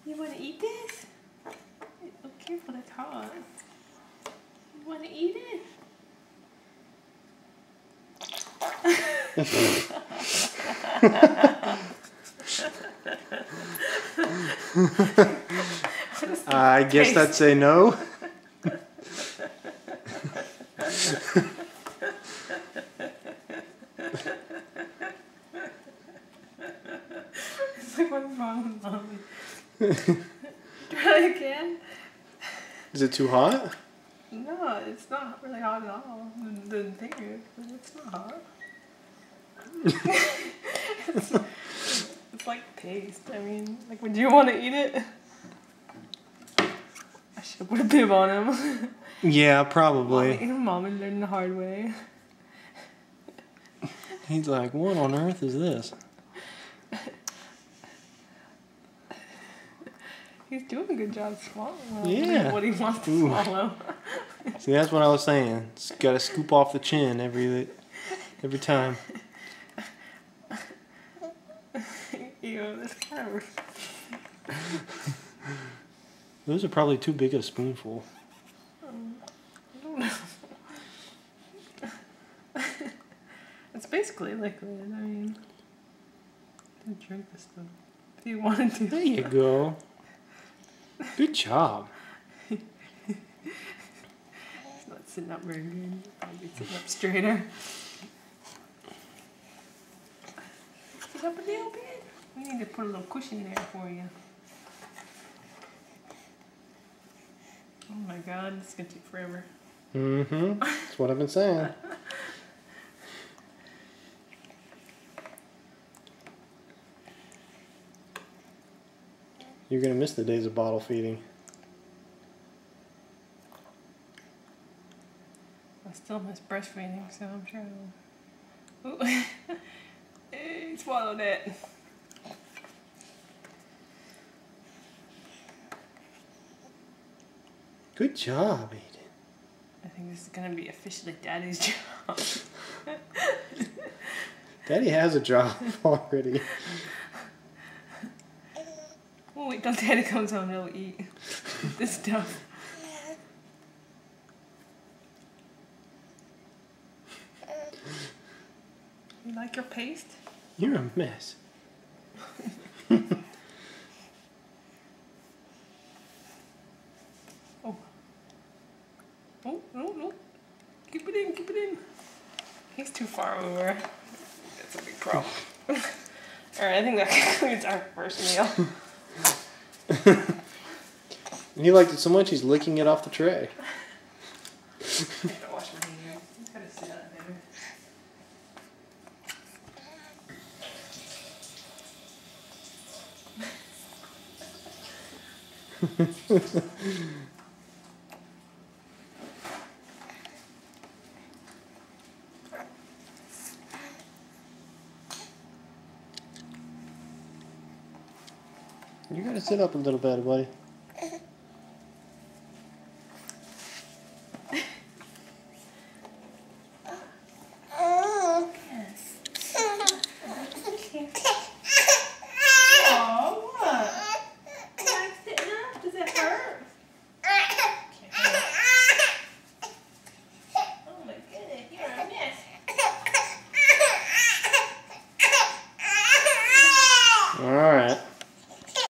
You want to eat this? Oh, careful, that's hot. You want to eat it? I guess that's a no. It's like, what's wrong with Mommy? Try again? Is it too hot? No, it's not really hot at all. The thing is, it's not hot. It's like paste. I mean, like, would you want to eat it? I should have put a bib on him. Yeah, probably. Mom learned the hard way. He's like, what on earth is this? He's doing a good job swallowing. Yeah. What he wants to swallow. See, that's what I was saying. It's got to scoop off the chin every time. Ew, that's kind of... Those are probably too big a spoonful. I don't know. It's basically liquid. I mean, you can drink this stuff if you wanted to. There you go. Good job. It's not sitting up very good. Probably sitting up straighter. Sit up a little bit. We need to put a little cushion there for you. Oh my God, this is gonna take forever. Mm-hmm. That's what I've been saying. You're gonna miss the days of bottle feeding. I still miss breastfeeding, so I'm sure I'll... Ooh. Hey, swallow that. Good job, Aiden. I think this is gonna be officially Daddy's job. Daddy has a job already. Oh wait, till Daddy comes home, he'll eat this stuff. You like your paste? You're a mess. Oh. Oh, no. Keep it in, keep it in. He's too far over. That's a big problem. Alright, I think that concludes our first meal. He liked it so much he's licking it off the tray. I gotta wash my hands. I gotta sit out there. You gotta sit up a little better, buddy.